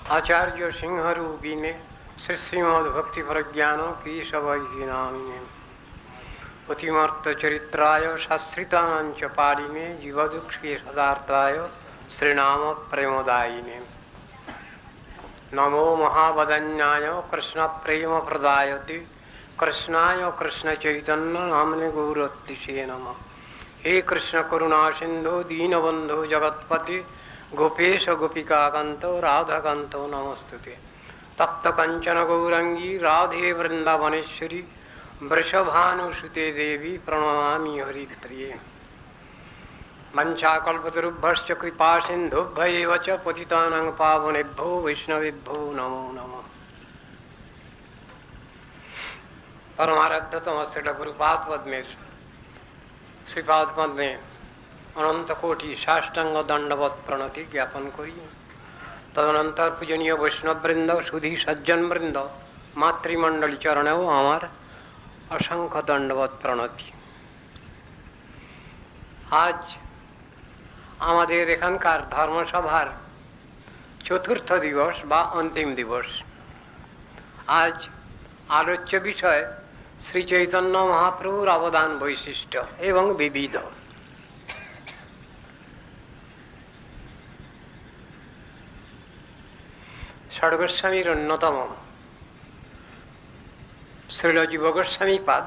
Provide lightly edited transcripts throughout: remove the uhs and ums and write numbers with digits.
आचार्य सिंह रूपिणे श्री श्रीमद भक्ति प्रज्ञान केशवैः नामिने पतिमर्त चरित्राय शास्त्रितानांच पालिने जीवदुःखे सदार्थाय श्रीनाम प्रेमदायिने नमो महावदन्याय कृष्ण प्रेम प्रदायते कृष्णाय कृष्ण चैतन्य नामने गौरतिशे नमः। हे कृष्ण करुणा सिंधु दीनबंधु जगत्पति गोपेश गोपिकाकांतो राधाकांतो नमस्तुते। तप्त कंचन गौरंगी राधे वृंदावनेश्वरी वृषभानुसुते देवी प्रणमामि हरिप्रिये। वंशाकल्पतरुभ्यश्च कृपा सिन्धुभ्यैव च पतितानां पावनेभ्यो वैष्णवेभ्यो नमो नमः। परमाराध्य तमस्ते गुरुपाद पद्मे श्रीपाद पद्मे अनंत कोटि साष्टांग दंडवत प्रणति ज्ञापन करी। तदनंतर पूजनीय वैष्णववृंद सुधी सज्जन वृंद मातृमंडली चरणेও আমার असंख्य दंडवत प्रणति। आज আমাদের এখানকার ধর্মসভার চতুর্থ দিবস বা অন্তিম দিবস। আজ আলোচ্য বিষয় শ্রী চৈতন্য মহাপ্রভুর অবদান বৈশিষ্ট্য এবং বিবিধ। ষড়গোস্বামীর অন্যতম শ্রীল জীব গোস্বামীপাদ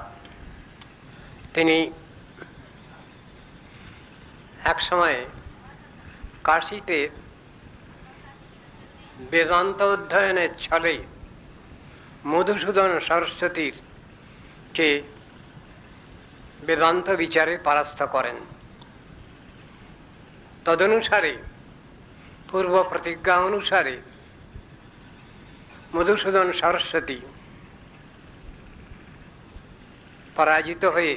তিনি এক সময়ে কাশীতে বেদান্ত অধ্যয়নের ছলে মধুসূদন সরস্বতীর কে বেদান্ত বিচারে পরাস্ত করেন। তদনুসারে পূর্ব প্রতিজ্ঞা অনুসারে মধুসূদন সরস্বতী পরাজিত হয়ে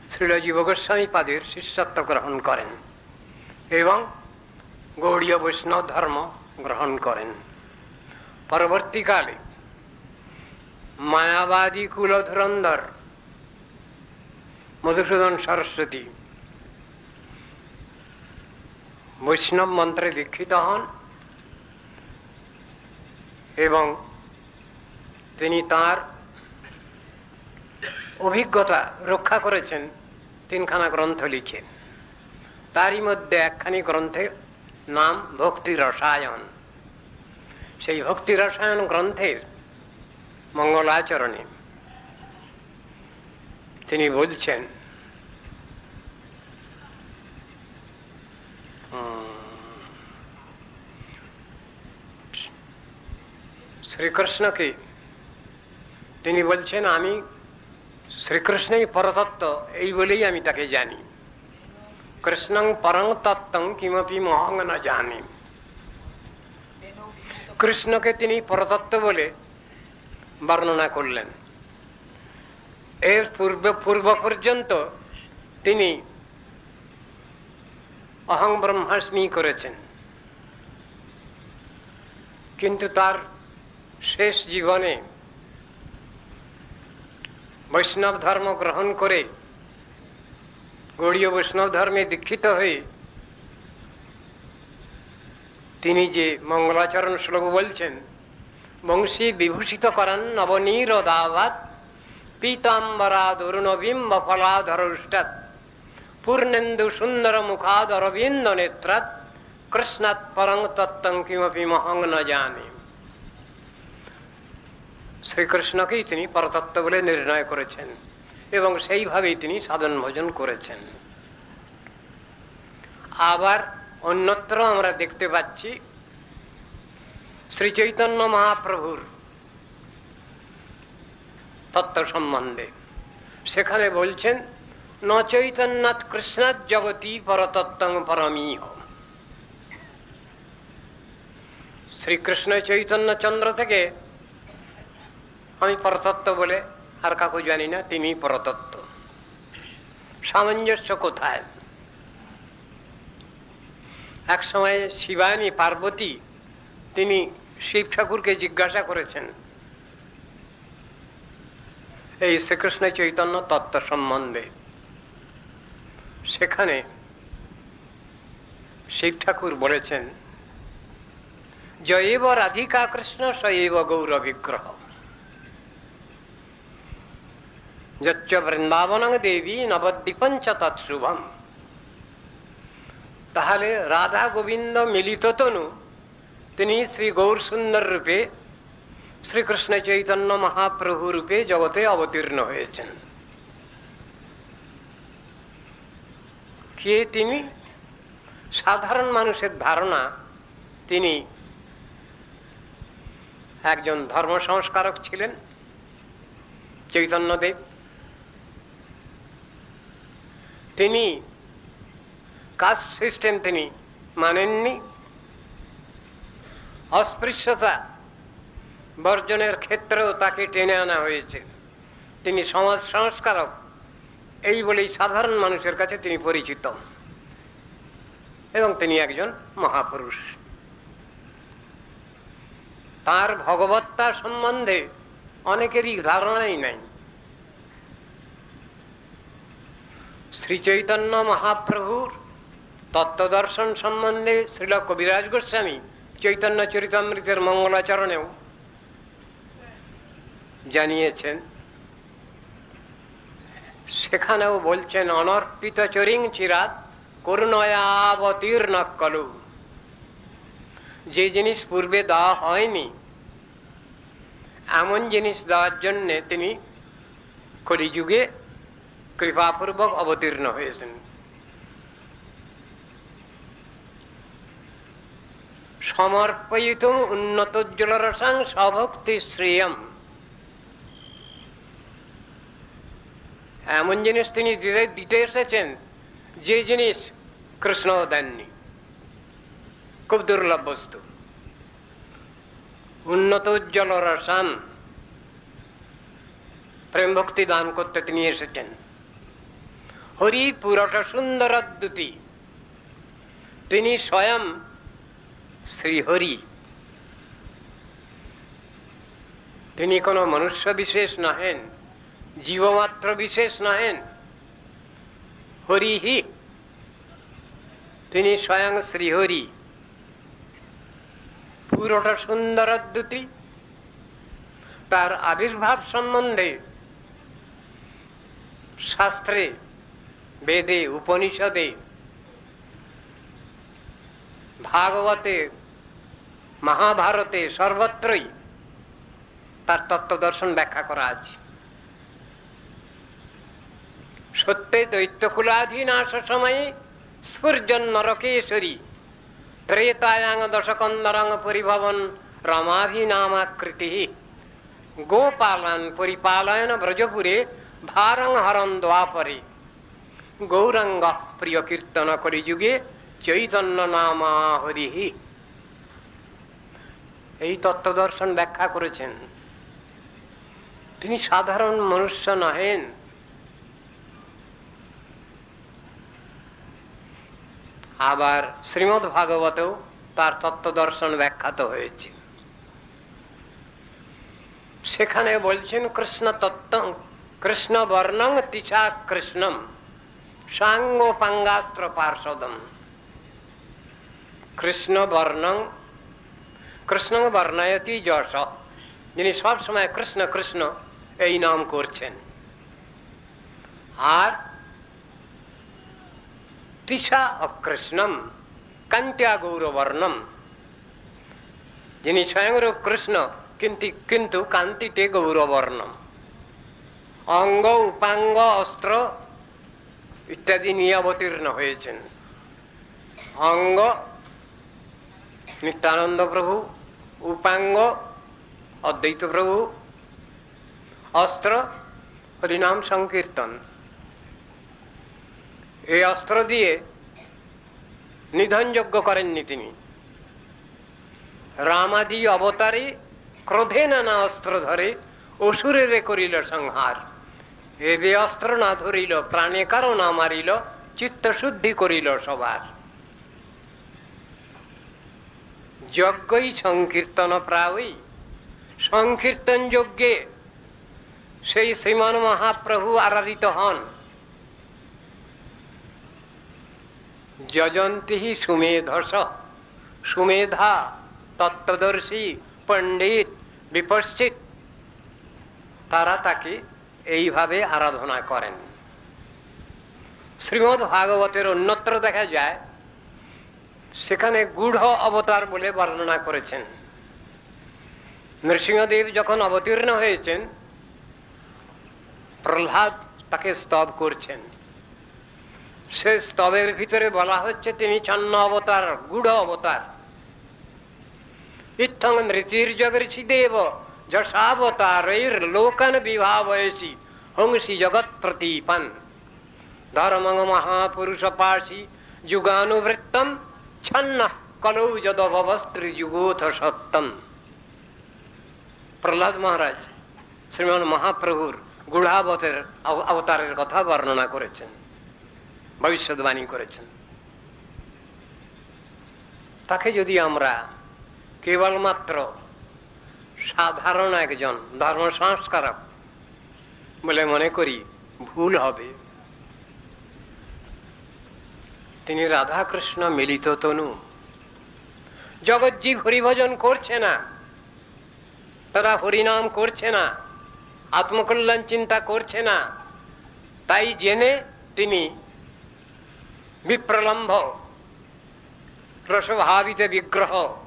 শ্রীল জীব গোস্বামীপাদের শিষ্যত্ব গ্রহণ করেন এবং গৌড়ীয় বৈষ্ণব ধর্ম গ্রহণ করেন। পরবর্তীকালে মায়াবাদী কুলধুরন্ধর মধুসূদন সরস্বতী বৈষ্ণব মন্ত্রে দীক্ষিত হন এবং তিনি তার অভিজ্ঞতা রক্ষা করেছেন তিনখানা গ্রন্থ লিখে। তারই মধ্যে একখানি গ্রন্থের নাম ভক্তি রসায়ন। সেই ভক্তি রসায়ন গ্রন্থের মঙ্গলাচরণে তিনি বলছেন, শ্রীকৃষ্ণকে তিনি বলছেন আমি শ্রীকৃষ্ণই পরতত্ত্ব এই বলেই আমি তাকে জানি। কৃষ্ণং পরং তত্ত্বং কিমপি মহং ন জানি। কৃষ্ণকে তিনি পরতত্ত্ব বলে বর্ণনা করলেন। এর পূর্ব পর্যন্ত তিনি অহং ব্রহ্মাস্মি করেছেন, কিন্তু তার শেষ জীবনে বৈষ্ণব ধর্ম গ্রহণ করে গৌড়ীয় বৈষ্ণব ধর্মে দীক্ষিত হয়ে তিনি যে মঙ্গলাচরণ শ্লোক বলছেন, বংশী বিভূষিত করান নবনীরদাবাত পীতাম্বরাদুর্ণবিম্ব ফলাধরষ্টাৎ পূর্ণেন্দু সুন্দর মুখাদ অরবিন্দ নেত্রাৎ কৃষ্ণাৎ পরং তত্ত্বং কিমপি মহং ন জানি। শ্রীকৃষ্ণকেই তিনি পরতত্ত্ব বলে নির্ণয় করেছেন এবং সেইভাবেই তিনি সাধন ভজন করেছেন। আবার অন্যত্র আমরা দেখতে পাচ্ছি শ্রী চৈতন্য মহাপ্রভুর তত্ত্ব সম্বন্ধে। সেখানে বলছেন ন চৈতন্যাৎ কৃষ্ণাৎ জগতি পরতত্ত্বং পরমীহ। শ্রীকৃষ্ণ চৈতন্য চন্দ্র থেকে আমি পরতত্ত্ব বলে আর কাকু জানি না, তিনি পরতত্ত্ব। সামঞ্জস্য কোথায়? এক সময় শিবানী পার্বতী তিনি শিব ঠাকুরকে জিজ্ঞাসা করেছেন এই শ্রীকৃষ্ণ চৈতন্য তত্ত্ব সম্বন্ধে। সেখানে শিব ঠাকুর বলেছেন जयेव राधिका कृष्ण सएव गौर विग्रह जच्च वृंदावन देवी नवद्वीपंच तत्शुभम। ताहले राधा गोविंद मिलित तनु तिनी श्री गौर सुंदर रूपे श्रीकृष्ण चैतन्य महाप्रभु रूपे जगते अवतीर्ण हयेछेन। के तिनी साधारण मानुषेर धारणा तिनी एकजन धर्म संस्कारक छिलेन चैतन्यदेव। तिनी कास्ट सिस्टेम तिनी मानेननी। अस्पृश्यता बर्जनेर क्षेत्रेও ताके टेने आना হয়েছে। তিনি সমাজ সংস্কারক এই বলেই সাধারণ মানুষের কাছে তিনি পরিচিত এবং তিনি একজন মহাপুরুষ। তার ভগবত্তা সম্বন্ধে অনেকেরই ধারণাই নাই। শ্রী চৈতন্য মহাপ্রভুর তত্ত্বদর্শন সম্বন্ধে শ্রীল কবিরাজ গোস্বামী চৈতন্য চরিতামৃতের মঙ্গলাচরণেও জানিয়েছেন। সেখানেও বলছেন অনর্পিত চরিং চিরাত করুণয়াবতীর্ণ কলু। যে জিনিস পূর্বে দেওয়া হয়নি এমন জিনিস দেওয়ার জন্য তিনি কলিযুগে কৃপাপূর্বক অবতীর্ণ হয়েছেন। সমর্পয়িতুম উন্নতোজ্জ্বলরসাং স্বভক্তি শ্রেয়ম। এমন জিনিস তিনি দিতে এসেছেন যে জিনিস কৃষ্ণ দেননি, খুব দুর্লভ বস্তু। উন্নত উজ্জ্বল রসান প্রেম ভক্তি দান করতে তিনি এসেছেন। হরি পুরটা সুন্দর অদ্যুতি, তিনি স্বয়ং শ্রীহরি। তিনি কোনো মনুষ্য বিশেষ নহেন, জীবমাত্র বিশেষ নহেন। হরিহি, তিনি স্বয়ং শ্রীহরি। পুরোটা সুন্দর অদ্যুতি। তার আবির্ভাব সম্বন্ধে শাস্ত্রে, বেদে, উপনিষদে, ভাগবতে, মহাভারতে সর্বত্রই তার তত্ত্বদর্শন ব্যাখ্যা করা আছে। সত্যে দৈত্যকুলাধীনাশ সময়ে স্ফুর্জন নরকেশ্বরী ত্রেতায়াং দশকন্দরং পরিভবন রমাভিনামাকৃতি গোপালন পরিপালয়ন ব্রজপুরে ভারং হরণ দ্বাপরে গৌরাঙ্গ প্রিয় কীর্তন কলিযুগে চৈতন্য নামা হরি। এই তত্ত্বদর্শন ব্যাখ্যা করেছেন। তিনি সাধারণ মনুষ্য নহেন। আবার শ্রীমদ্ ভাগবতেও তার তত্ত্বদর্শন ব্যাখ্যাত হয়েছে। সেখানে বলছেন কৃষ্ণ তত্ত্ব কৃষ্ণ বর্ণং তিসা কৃষ্ণম সাঙ্গোপাঙ্গাস্ত্র পার্শ্বদম। কৃষ্ণ বর্ণং কৃষ্ণ বর্ণয়তি যশ, যিনি সব সময় কৃষ্ণ কৃষ্ণ এই নাম করছেন। আর তিসা অকৃষ্ণম কান্ত্যা গৌরবর্ণম, যিনি স্বয়ংরূপ কৃষ্ণ কিন্তু কান্তিতে গৌরবর্ণম। অঙ্গ উপাঙ্গ অস্ত্র ইত্যাদি নিয়ে অবতীর্ণ হয়েছেন। অঙ্গ নিত্যানন্দ প্রভু, উপাঙ্গ অদ্বৈত প্রভু, অস্ত্র হরিনাম সংকীর্তন। এই অস্ত্র দিয়ে নিধনযজ্ঞ করেননি তিনি। রামাদি অবতারে ক্রোধে নানা অস্ত্র ধরে অসুরেরে করিল সংহার। এবে অস্ত্র না ধরিল প্রাণে কারো না মারিল চিত্ত শুদ্ধি করিল সবার। যজ্ঞই সংকীর্তন প্রায়ই, সংকীর্তন যজ্ঞে সেই শ্রীমান মহাপ্রভু আরাধিত হন। যজন্তি সুমেধস সুমেধা তত্ত্বদর্শী, পণ্ডিত, বিপশ্চিত, তারা তাকে এইভাবে আরাধনা করেন। শ্রীমদ্ ভাগবতের অন্যত্র দেখা যায়, সেখানে গূঢ় অবতার বলে বর্ণনা করেছেন। নৃসিংহদেব যখন অবতীর্ণ হয়েছেন, প্রহ্লাদ তাকে স্তব করছেন। সে স্তবের ভিতরে বলা হচ্ছে তিনি ছন্ন অবতার, গূঢ় অবতার। ইত্থং নৃতির্জগর্ষি দেব যশাবতারৈর লোকন বিভাবয়সি হংসি জগৎ প্রতীপন ধর্মং মহাপুরুষ পাশি যুগানুবৃত্তম ছন্ন কলৌ যদভবস্ত্রীযুগোথ সত্যম। প্রহ্লাদ মহারাজ শ্রীমান মহাপ্রভুর গূঢ়াবতার অবতারের কথা বর্ণনা করেছেন, ভবিষ্যৎবাণী করেছেন। তাকে যদি আমরা কেবলমাত্র সাধারণ একজন ধর্ম সংস্কারক বলে মনে করি, ভুল হবে। তিনি রাধা কৃষ্ণ মিলিত তনু। জগৎজীব হরিভজন করছে না, তারা হরিনাম করছে না, আত্মকল্যাণ চিন্তা করছে না, তাই জেনে তিনি বিপ্রলম্ভ রসভাবিত বিগ্রহ,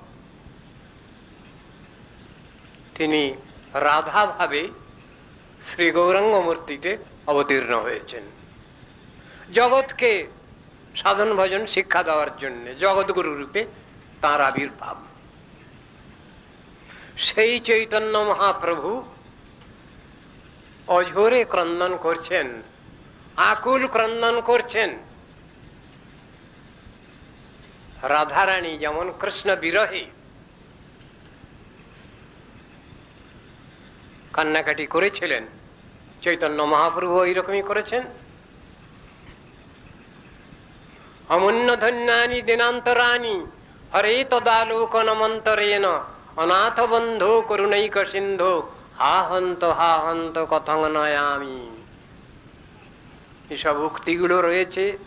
তিনি রাধা ভাবে শ্রী গৌরাঙ্গ মূর্তিতে অবতীর্ণ হয়েছেন জগৎকে সাধন ভজন শিক্ষা দেওয়ার জন্য। জগৎগুরু রূপে তাঁর আবির্ভাব। সেই চৈতন্য মহাপ্রভু অঝোরে ক্রন্দন করছেন, আকুল ক্রন্দন করছেন। রাধারানী যেমন কৃষ্ণ বিরহে কান্নাকাটি করেছিলেন, চৈতন্য মহাপ্রভু এইরকমই করেছেন। অমূন্য ধন্যানি দিনান্তরানি হরে তদালোকনমন্তরেণ অনাথ বন্ধু করুণৈক সিন্ধু হা হন্ত কথং নয়ামি। এসব উক্তিগুলো রয়েছে।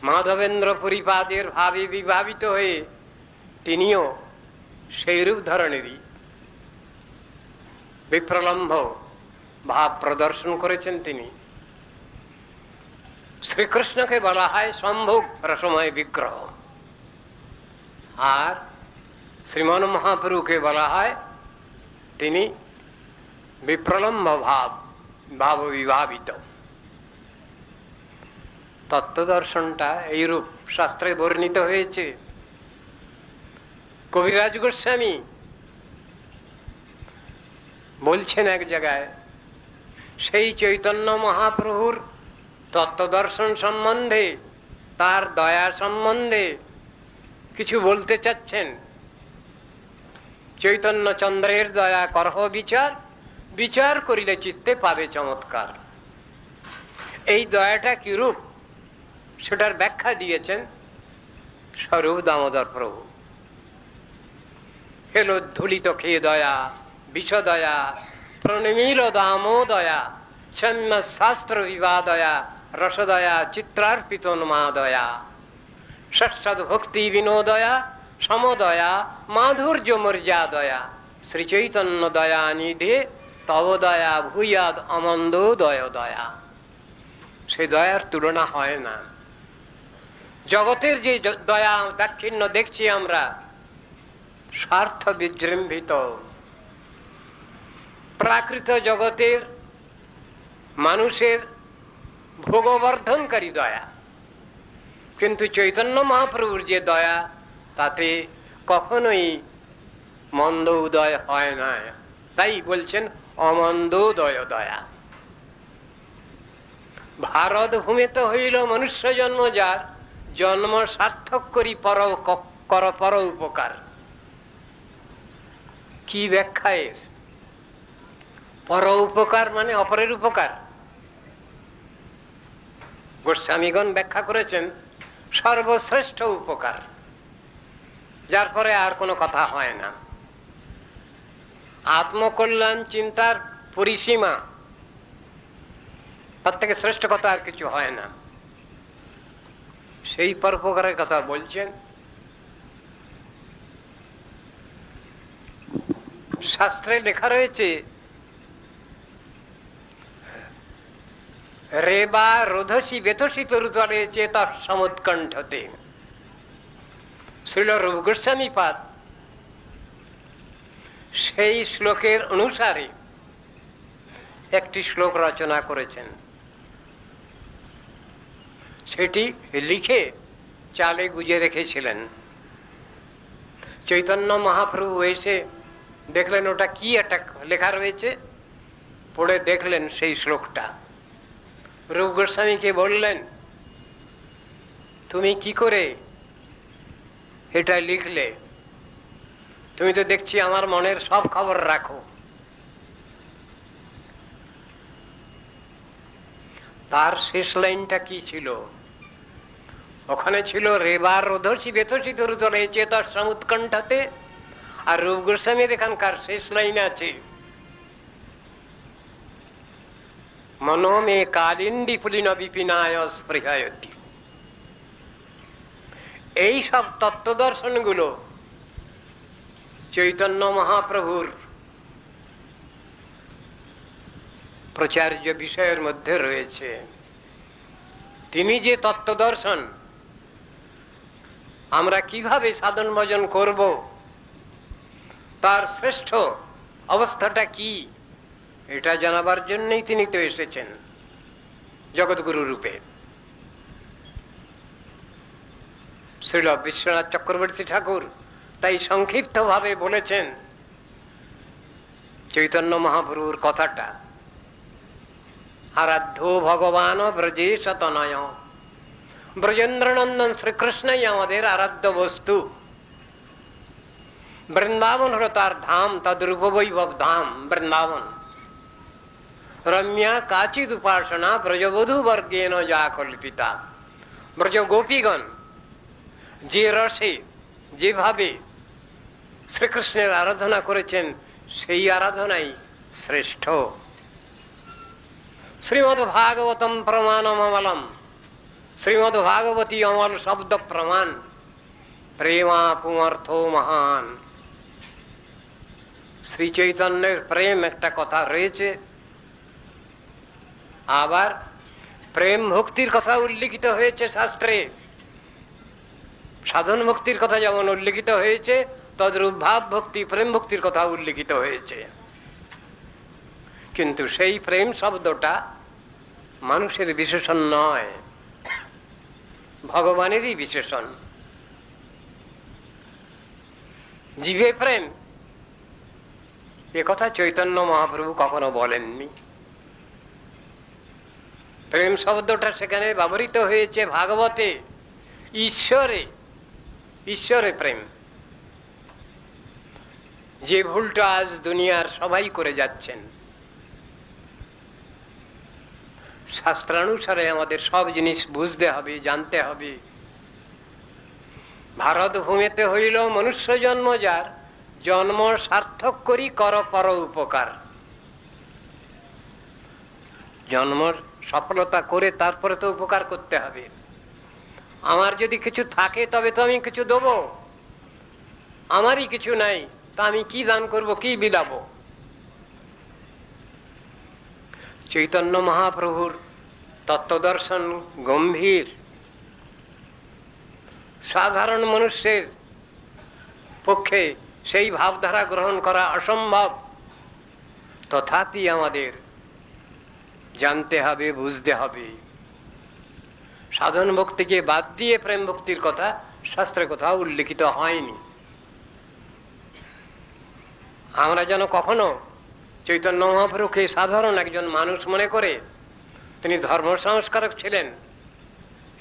মাধবেন্দ্র পুরীপাদের ভাবে বিভাবিত হয়ে তিনিও সেইরূপ ধরনেরই বিপ্রলম্ভ ভাব প্রদর্শন করেছেন। তিনি শ্রীকৃষ্ণকে বলা হয় সম্ভোগ রসময় বিগ্রহ, আর শ্রীমান মহাপ্রভুকে বলা হয় তিনি বিপ্রলম্ভ ভাব বিভাবিত। তত্ত্বদর্শনটা এইরূপ শাস্ত্রে বর্ণিত হয়েছে। কবিরাজ গোস্বামী বলছেন এক জায়গায়, সেই চৈতন্য মহাপ্রভুর তত্ত্বদর্শন সম্বন্ধে, তার দয়া সম্বন্ধে কিছু বলতে চাচ্ছেন। চৈতন্য চন্দ্রের দয়া করহ বিচার, বিচার করিলে চিত্তে পাবে চমৎকার। এই দয়াটা কি রূপ, সেটার ব্যাখ্যা দিয়েছেন স্বরূপ দামোদর প্রভু। হেলো ধুলিত খেয়ে দয়া, বিষদয়া, প্রণমিল দামোদয়া, ছন্ন শাস্ত্র বিবাদয়া, রসদয়া, চিত্রার্পিত মা-দয়া, ষষ্ঠদ ভক্তি বিনোদয়া, সমদয়া, মাধুর্য মর্যাদয়া, শ্রীচৈতন্য দয়া নিধে তব দয়া ভূয়াদ অমন্দোদয় দয়া। সে দয়ার তুলনা হয় না। জগতের যে দয়া দাক্ষিণ্য দেখছি আমরা, স্বার্থ বিজৃম্ভিত প্রাকৃত জগতের মানুষের ভোগবর্ধনকারী দয়া। কিন্তু চৈতন্য মহাপ্রভুর যে দয়া, তাতে কখনোই মন্দ উদয় হয় না। তাই বলছেন অমন্দোদয় দয়া। ভারত ভূমিতে হইল মনুষ্য জন্ম যার, জন্ম সার্থক করি পর উপকার। কি ব্যাখ্যা এর? পর উপকার মানে অপরের উপকার। গোস্বামীগণ ব্যাখ্যা করেছেন সর্বশ্রেষ্ঠ উপকার, যার পরে আর কোনো কথা হয় না। আত্মকল্যাণ চিন্তার পরিসীমা, তার থেকে শ্রেষ্ঠ কথা আর কিছু হয় না। সেই পরোপকারের কথা বলছেন। শাস্ত্রে লেখা রয়েছে রেবা রোধসী বেতসী তরুতলে চেত সমুৎকণ্ঠতে। শ্রীল রূপ গোস্বামী পাদ সেই শ্লোকের অনুসারে একটি শ্লোক রচনা করেছেন, সেটি লিখে চালে গুজে রেখেছিলেন। চৈতন্য মহাপ্রভু এসে দেখলেন ওটা কি একটা লেখা রয়েছে, পড়ে দেখলেন সেই শ্লোকটা। রূপ গোস্বামীকে বললেন, তুমি কি করে এটা লিখলে? তুমি তো দেখছি আমার মনের সব খবর রাখো। তার শেষ লাইনটা কি ছিল? ওখানে ছিল রেবার রোধসী বেতসী তরুতলে চেত সমুৎকণ্ঠতে, আর রূপ গোস্বামীর এখানকার শেষ লাইন আছে মনো মে কালিন্দী পুলিন বিপিনায় স্পৃহায়তি। এই সব তত্ত্ব দর্শনগুলো চৈতন্য মহাপ্রভুর প্রচার্য বিষয়ের মধ্যে রয়েছে। তিনি যে তত্ত্ব দর্শন আমরা কিভাবে সাধন ভজন করব, তার শ্রেষ্ঠ অবস্থাটা কি, এটা জানাবার জন্যই তিনি তো এসেছেন জগৎগুরু রূপে। শ্রীল বিশ্বনাথ চক্রবর্তী ঠাকুর তাই সংক্ষিপ্ত ভাবে বলেছেন চৈতন্য মহাপ্রভুর কথাটা, আরাধ্য ভগবান ব্রজেশ তনয়। ব্রজেন্দ্রনন্দন শ্রীকৃষ্ণই আমাদের আরাধ্য বস্তু। বৃন্দাবন হল তার ধাম, তদ্রূপ বৈভব ধাম বৃন্দাবন। রম্যা কাচিদ উপাসনা ব্রজবধূ বর্গেন যা কল্পিতা। ব্রজ গোপীগণ যে রসে যেভাবে শ্রীকৃষ্ণের আরাধনা করেছেন, সেই আরাধনাই শ্রেষ্ঠ। শ্রীমদ ভাগবতম প্রমাণম অমলম। শ্রীমদ ভাগবতী অমল শব্দ প্রমাণ। প্রেমাপুমর্থ মহান। শ্রী চৈতন্যের প্রেম একটা কথা রয়েছে, আবার প্রেম ভক্তির কথা উল্লিখিত হয়েছে শাস্ত্রে। সাধন ভক্তির কথা যেমন উল্লিখিত হয়েছে, তদ্রূপ ভাব ভক্তি প্রেম ভক্তির কথা উল্লিখিত হয়েছে। কিন্তু সেই প্রেম শব্দটা মানুষের বিশেষণ নয়, ভগবানেরই বিশেষণ। জীবে প্রেম এ কথা চৈতন্য মহাপ্রভু কখনো বলেননি। প্রেম শব্দটা সেখানে ব্যবহৃত হয়েছে ভাগবতে ঈশ্বরে, ঈশ্বরে প্রেম। যে ভুলটা আজ দুনিয়ার সবাই করে যাচ্ছেন। শাস্ত্রানুসারে আমাদের সব জিনিস বুঝতে হবে, জানতে হবে। ভারত ভূমিতে হইল মনুষ্য জন্ম, যার জন্ম সার্থক করি কর পর উপকার। জন্ম সফলতা করে তারপরে তো উপকার করতে হবে। আমার যদি কিছু থাকে তবে তো আমি কিছু দেবো, আমারই কিছু নাই তা আমি কি দান করব, কি বিলাবো? চৈতন্য মহাপ্রভুর তত্ত্বদর্শন গম্ভীর, সাধারণ মানুষের পক্ষে সেই ভাবধারা গ্রহণ করা অসম্ভব। তথাপি আমাদের জানতে হবে, বুঝতে হবে। সাধন ভক্তিকে বাদ দিয়ে প্রেম ভক্তির কথা শাস্ত্রে কোথাও উল্লিখিত হয়নি। আমরা যেন কখনো চৈতন্য মহাপ্রভুকে সাধারণ একজন মানুষ মনে করে তিনি ধর্ম সংস্কারক ছিলেন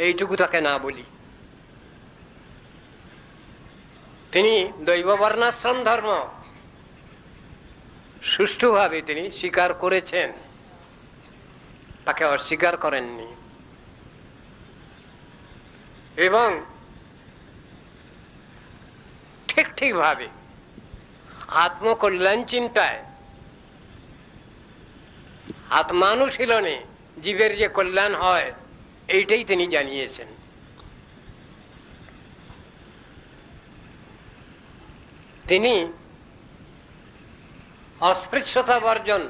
এইটুকু তাকে না বলি। তিনি দৈব বর্ণাশ্রম ধর্ম সুষ্ঠুভাবে তিনি স্বীকার করেছেন, তাকে অস্বীকার করেননি। এবং ঠিক ঠিক ভাবে আত্মকল্যাণ চিন্তায়, আত্মানুশীলনে জীবের যে কল্যাণ হয় এইটাই তিনি জানিয়েছেন। তিনি অস্পৃশ্যতা বর্জন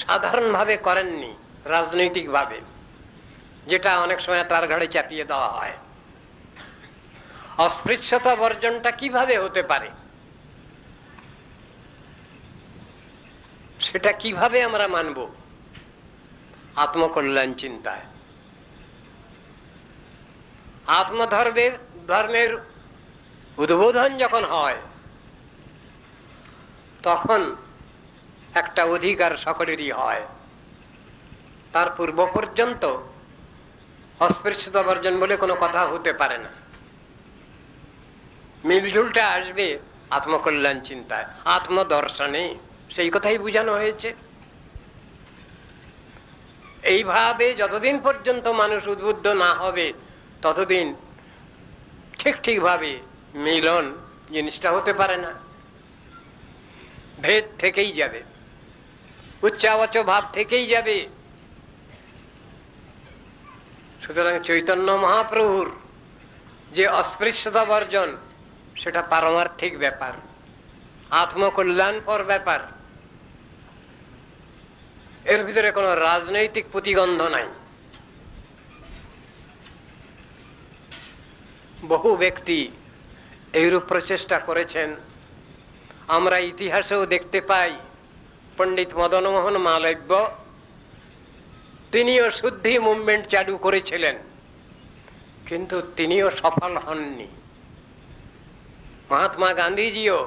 সাধারণভাবে করেননি, রাজনৈতিকভাবে, যেটা অনেক সময় তার ঘাড়ে চাপিয়ে দেওয়া হয়। অস্পৃশ্যতা বর্জনটা কিভাবে হতে পারে, সেটা কিভাবে আমরা মানব? আত্মকল্যাণ চিন্তায়। ধর্মের উদ্বোধন যখন হয়, তখন একটা অধিকার সকলেরই হয়। তার পূর্ব পর্যন্ত অস্পৃশ্যতা বর্জন বলে কোনো কথা হতে পারে না। মিলজুলটা আসবে আত্মকল্যাণ চিন্তায়, আত্মদর্শনে, সেই কথাই বোঝানো হয়েছে। এইভাবে যতদিন পর্যন্ত মানুষ উদ্বুদ্ধ না হবে, ততদিন ঠিকভাবে মিলন জিনিসটা হতে পারে না। ভেদ থেকেই যাবে, উচ্চাবাচ ভাব থেকেই যাবে। সুতরাং চৈতন্য মহাপ্রভুর যে অস্পৃশ্যতা বর্জন, সেটা পারমার্থিক ব্যাপার, আত্মকল্যাণপর ব্যাপার। এর ভিতরে কোনো রাজনৈতিক প্রতিগন্ধ নাই। বহু ব্যক্তি এইরূপ প্রচেষ্টা করেছেন। আমরা ইতিহাসেও দেখতে পাই, পণ্ডিত মদনমোহন মালব্য তিনিও শুদ্ধি মুভমেন্ট চালু করেছিলেন, কিন্তু তিনিও সফল হননি। মহাত্মা গান্ধীজিও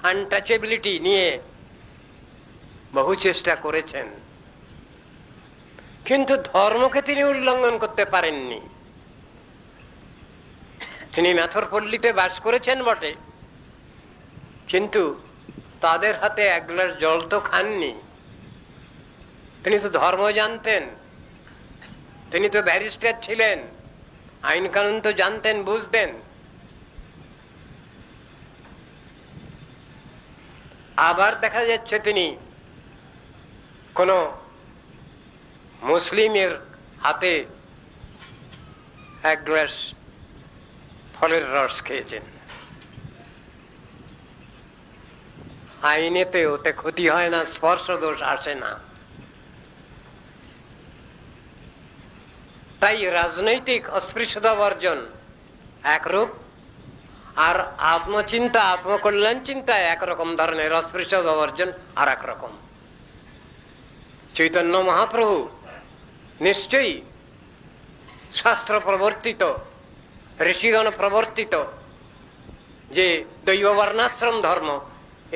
আনটাচেবিলিটি নিয়ে বহু চেষ্টা করেছেন, কিন্তু ধর্মকে তিনি উল্লঙ্ঘন করতে পারেননি। তিনি মেথরপল্লীতে বাস করেছেন বটে, কিন্তু তাদের হাতে এক গ্লাস জল তো খাননি। তিনি তো ধর্ম জানতেন, তিনি তো ব্যারিস্টার ছিলেন, আইন কানুন তো জানতেন, বুঝতেন। আবার দেখা যাচ্ছে তিনি কোন মুসলিমের হাতে এক গ্লাস ফলের রস খেয়েছেন। আইনেতে ওতে ক্ষতি হয় না, স্পর্শ দোষ আসে না। তাই রাজনৈতিক অস্পৃশ্যতা বর্জন একরূপ, আর আত্মচিন্তা, আত্মকল্যাণ চিন্তা একরকম ধরনের, অস্পৃশ্যতা বর্জন আর এক রকম। চৈতন্য মহাপ্রভু নিশ্চয়ই শাস্ত্র প্রবর্তিত, ঋষিগণ প্রবর্তিত যে দৈব বর্ণাশ্রম ধর্ম,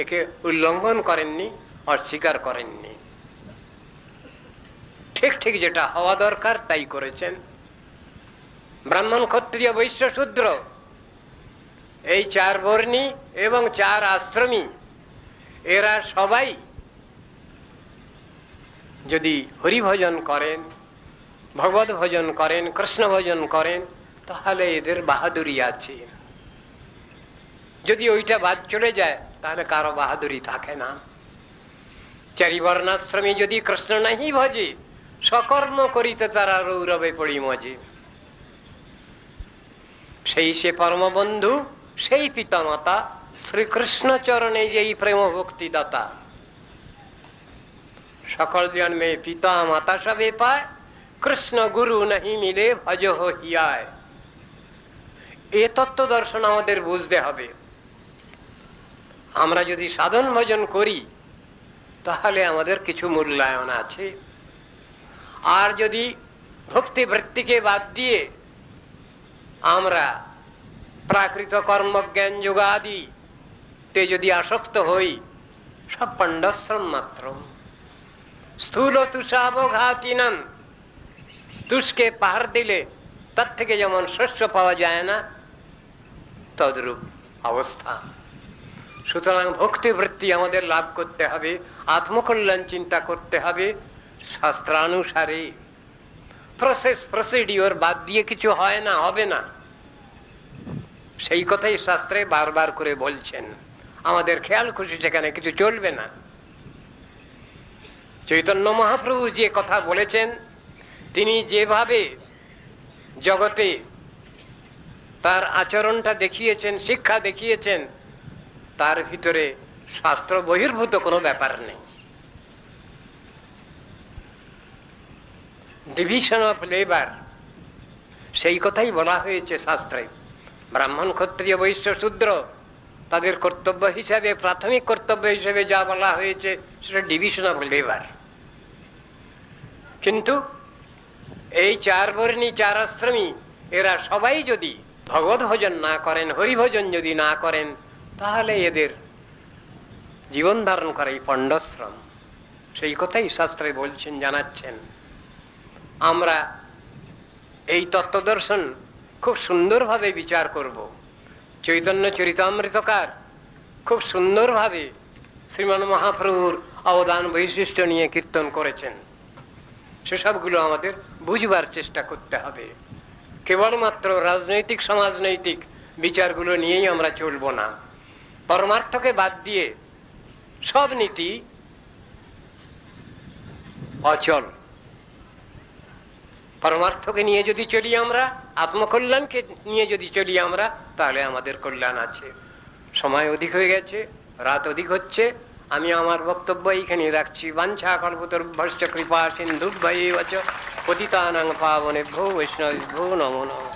একে উল্লঙ্ঘন করেননি, অস্বীকার করেননি। ঠিক যেটা হওয়া দরকার তাই করেছেন। ব্রাহ্মণ, ক্ষত্রিয়, বৈশ্য, শূদ্র, এই চার বর্ণী এবং চার আশ্রমী, এরা সবাই যদি হরিভজন করেন, ভগবত ভজন করেন, কৃষ্ণ ভজন করেন, তাহলে এদের বাহাদুরি আছে। যদি ওইটা বাদ চলে যায়, তাহলে কারো বাহাদুরি থাকে না। চারি বর্ণাশ্রমী যদি কৃষ্ণ নাহি ভজে, সকর্ম করিতে তারা রৌরবে পড়ি মজে। সেই সে পরম বন্ধু, সেই পিতামাতা, শ্রীকৃষ্ণ চরণে যেই প্রেম ভক্তি দাতা। সকল জন্মে পিতা মাতা সবে পায়, কৃষ্ণ গুরু নাহি মিলে ভজ হিয়ায়। এ তত্ত্ব দর্শন আমাদের বুঝতে হবে। আমরা যদি সাধন ভজন করি, তাহলে আমাদের কিছু মূল্যায়ন আছে। আর যদি ভক্তি বৃত্তিকে বাদ দিয়ে আমরা প্রাকৃত কর্মজ্ঞান যোগাদি তে যদি আসক্ত হই, সব পণ্ডশ্রম মাত্র। স্থূল তুষাবঘাতিনান, তুষকে পাহাড় দিলে তার থেকে যেমন শস্য পাওয়া যায় না, তদ্রূপ অবস্থা। সুতরাং ভক্তিবৃত্তি আমাদের লাভ করতে হবে, আত্মকল্যাণ চিন্তা করতে হবে শাস্ত্রানুসারে। প্রসিডিওর বাদ দিয়ে কিছু হয় না, হবে না। সেই কথাই শাস্ত্রে বারবার করে বলছেন। আমাদের খেয়াল খুশি সেখানে কিছু চলবে না। চৈতন্য মহাপ্রভু যে কথা বলেছেন, তিনি যেভাবে জগতে তার আচরণটা দেখিয়েছেন, শিক্ষা দেখিয়েছেন, তার ভিতরে শাস্ত্র বহির্ভূত কোনো ব্যাপার নেই। ডিভিশন অফ লেবার, সেই কথাই বলা হয়েছে শাস্ত্রে। ব্রাহ্মণ, ক্ষত্রিয়, বৈশ্য, শূদ্র, তাদের কর্তব্য হিসাবে, প্রাথমিক কর্তব্য হিসেবে যা বলা হয়েছে সেটা ডিভিশন অফ লেবার। কিন্তু এই চার বর্ণী, চার আশ্রমী, এরা সবাই যদি ভগবত ভজন না করেন, হরিভজন যদি না করেন, তাহলে এদের জীবন ধারণ করাই পণ্ডশ্রম। সেই কথাই শাস্ত্রে বলছেন, জানাচ্ছেন। আমরা এই তত্ত্বদর্শন খুব সুন্দরভাবে বিচার করব। চৈতন্য চরিতামৃতকার খুব সুন্দরভাবে শ্রীমান মহাপ্রভুর অবদান বৈশিষ্ট্য নিয়ে কীর্তন করেছেন। সেসবগুলো আমাদের বুঝবার চেষ্টা করতে হবে। কেবলমাত্র রাজনৈতিক, সমাজনৈতিক বিচারগুলো নিয়েই আমরা চলব না। পরমার্থকে বাদ দিয়ে সব নীতি অচল। পরমার্থকে নিয়ে যদি চলি আমরা, আত্মকল্যাণকে নিয়ে যদি চলি আমরা, তাহলে আমাদের কল্যাণ আছে। সময় অধিক হয়ে গেছে, রাত অধিক হচ্ছে। আমি আমার বক্তব্য এইখানে রাখছি। বাঞ্ছা কল্পতরুভ্যশ্চ কৃপা সিন্ধুভ্যেব চ পতিতানাং পাবনেভ্যো বৈষ্ণবেভ্যো নমো নমঃ।